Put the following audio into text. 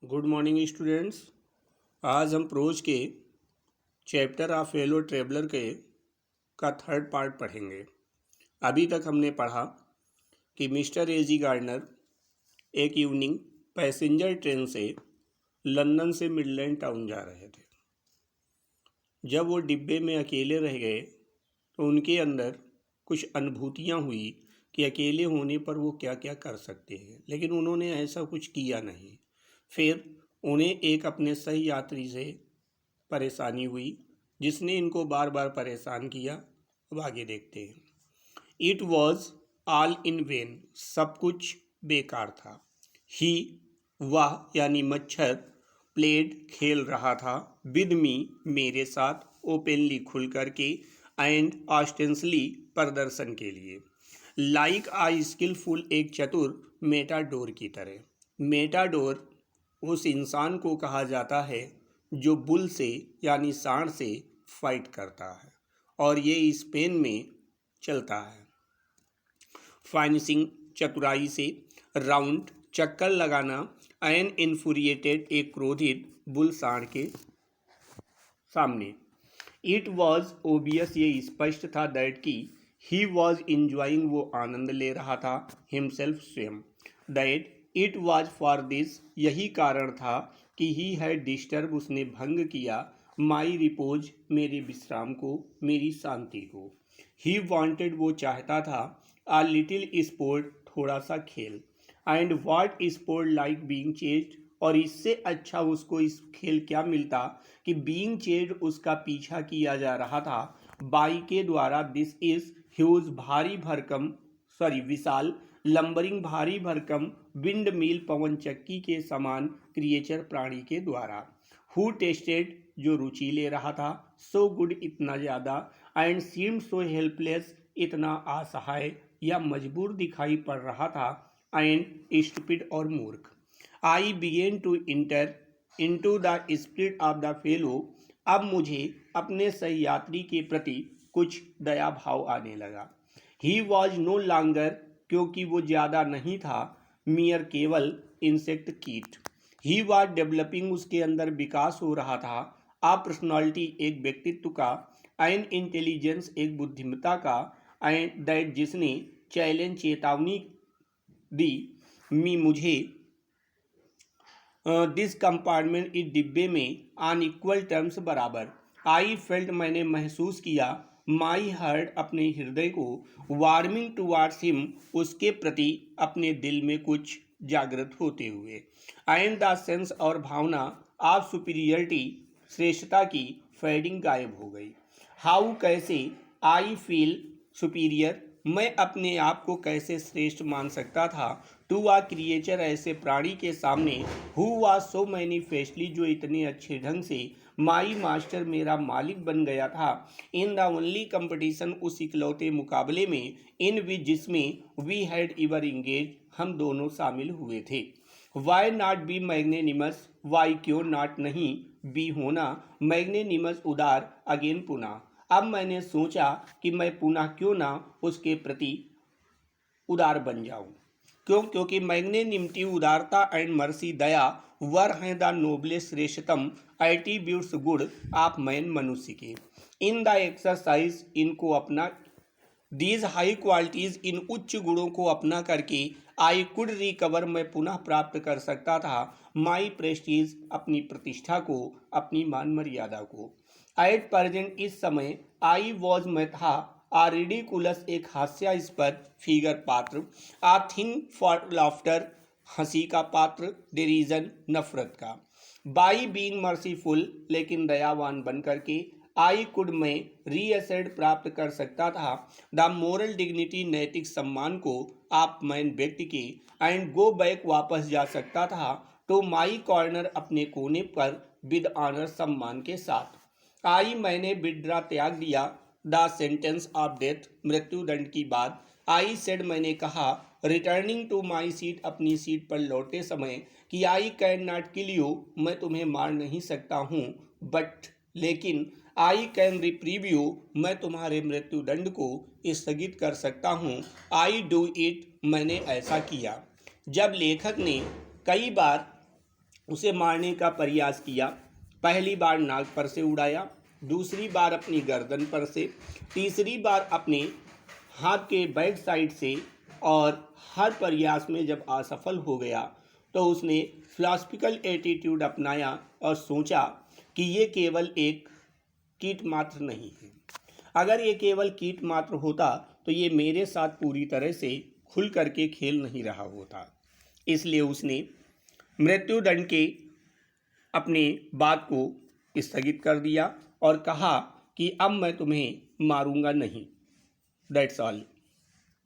Good morning students. आज हम pros के चैप्टर ऑफ फेलो ट्रेवलर के का थर्ड पार्ट पढ़ेंगे। अभी तक हमने पढ़ा कि मिस्टर एजी गार्डनर एक इवनिंग पैसेंजर ट्रेन से लंदन से मिडलैंड टाउन जा रहे थे। जब वो डिब्बे में अकेले रह गए तो उनके अंदर कुछ अनुभूतियाँ हुई कि अकेले होने पर वो क्या क्या कर सकते हैं, लेकिन उन्होंने ऐसा कुछ किया नहीं। फिर उन्हें एक अपने सही यात्री से परेशानी हुई जिसने इनको बार बार परेशान किया। अब आगे देखते हैं। It was all in when, सब कुछ बेकार था। ही, वह यानी मच्छर, प्लेड खेल रहा था, विद मी मेरे साथ, ओपनली खुल करके, एंड ऑस्टेंसली प्रदर्शन के लिए, लाइक आ स्किलफुल एक चतुर मेटाडोर की तरह। मेटाडोर उस इंसान को कहा जाता है जो बुल से यानी सांड से फाइट करता है, और ये स्पेन में चलता है। फाइनिशिंग चतुराई से, राउंड चक्कर लगाना, एन इन्फ्uriated एक क्रोधित बुल सांड के सामने। इट वॉज ओबियस, ये स्पष्ट था, दैट की ही वॉज इंजॉइंग, वो आनंद ले रहा था, हिमसेल्फ स्वयं। That it was for this, यही कारण था कि ही हैड डिस्टर्ब, उसने भंग किया, माई रिपोज, मेरे विश्राम को, मेरी शांति को। ही वॉन्टेड, वो चाहता था, आ लिटिल स्पोर्ट, थोड़ा सा खेल, and what sport like being chased, और इससे अच्छा उसको इस खेल क्या मिलता कि बीइंग चेज्ड, उसका पीछा किया जा रहा था, बाई के द्वारा, दिस इज ह्यूज, भारी भरकम, विशाल, लंबरिंग भारी भरकम, विंड मिल पवन चक्की के समान, क्रिएचर प्राणी के द्वारा, हु टेस्टेड, जो रुचि ले रहा था, सो गुड, इतना ज़्यादा, एंड सीम्ड सो हेल्पलेस, इतना असहाय या मजबूर दिखाई पड़ रहा था, एंड स्टूपिड और मूर्ख। I begin to enter into the spirit of the fellow, अब मुझे अपने सही यात्री के प्रति कुछ दया भाव आने लगा। ही वॉज नो लॉन्गर, क्योंकि वो ज़्यादा नहीं था, मियर केवल इंसेक्ट कीट। ही वॉज डेवलपिंग, उसके अंदर विकास हो रहा था, आ पर्सनालिटी, एक व्यक्तित्व का, एंड इंटेलिजेंस, एक बुद्धिमत्ता का, एंड दैट, जिसने चैलेंज, चेतावनी दी, मी, मुझे, दिस कंपार्टमेंट, इस डिब्बे में, ऑन इक्वल टर्म्स, बराबर। आई फेल्ट, मैंने महसूस किया, माई हार्ट, अपने हृदय को, वार्मिंग टुवार्ड्स हिम, उसके प्रति अपने दिल में कुछ जागृत होते हुए, एंड द सेंस, और भावना, ऑफ सुपीरियरिटी, श्रेष्ठता की, फेडिंग, गायब हो गई। हाउ, कैसे, आई फील सुपीरियर, मैं अपने आप को कैसे श्रेष्ठ मान सकता था, टू आ क्रिएचर, ऐसे प्राणी के सामने, हु वाज सो मैनिफेस्टली, जो इतने अच्छे ढंग से, माई मास्टर, मेरा मालिक बन गया था, इन द ओनली कंपटीशन, उस इकलौते मुकाबले में, इन विच, जिसमें, वी हैड एवर इंगेज, हम दोनों शामिल हुए थे। वाई नॉट बी मैग्नेनिमस, वाई, क्यों, नॉट नहीं, बी, होना, मैग्नेनिमस, उदार, अगेन, पुनः। अब मैंने सोचा कि मैं पुनः क्यों ना उसके प्रति उदार बन जाऊं। क्यों? क्योंकि मैग्नेनिमिटी, उदारता, एंड मर्सी, दया, वर हैं द नोबलेस्ट, श्रेष्ठतम, एट्रीब्यूट्स, गुण, ऑफ मैन, मनुष्य के। इन द एक्सरसाइज, इनको अपना, दीज हाई क्वालिटीज, इन उच्च गुणों को अपना करके, आई कुड रिकवर, मैं पुनः प्राप्त कर सकता था, माई प्रेस्टीज, अपनी प्रतिष्ठा को, अपनी मान मर्यादा को। एट प्रेजेंट, इस समय, आई वॉज, मैं था, आ रिडिकुलस, एक हास्यास्पद, फिगर, पात्र, आ थिंग फॉर लाफ्टर, हंसी का पात्र, डिरीजन, नफरत का, बाई बीइंग मर्सीफुल, लेकिन दयावान बन करके, आई कुड, मैं, रीअसेड, प्राप्त कर सकता था, द मोरल डिग्निटी, नैतिक सम्मान को, आप मैन, व्यक्ति के, एंड गो बैक, वापस जा सकता था, टू माई कॉर्नर, अपने कोने पर, विद ऑनर, सम्मान के साथ। आई, मैंने विड्रा, त्याग दिया, द सेंटेंस ऑफ डेथ, मृत्यु दंड की बात। आई सेड, मैंने कहा, रिटर्निंग टू माई सीट, अपनी सीट पर लौटे समय, कि I can not kill you, मैं तुम्हें मार नहीं सकता हूँ, बट, लेकिन, आई कैन रिप्रीव यू, मैं तुम्हारे मृत्यु दंड को स्थगित कर सकता हूँ, आई डू इट, मैंने ऐसा किया। जब लेखक ने कई बार उसे मारने का प्रयास किया। पहली बार नाक पर से उड़ाया, दूसरी बार अपनी गर्दन पर से, तीसरी बार अपने हाथ के बैक साइड से, और हर प्रयास में जब असफल हो गया तो उसने फिलॉसफिकल एटीट्यूड अपनाया और सोचा कि ये केवल एक कीट मात्र नहीं है। अगर ये केवल कीट मात्र होता तो ये मेरे साथ पूरी तरह से खुल करके खेल नहीं रहा होता। इसलिए उसने मृत्युदंड के अपने बात को स्थगित कर दिया और कहा कि अब मैं तुम्हें मारूंगा नहीं। That's all.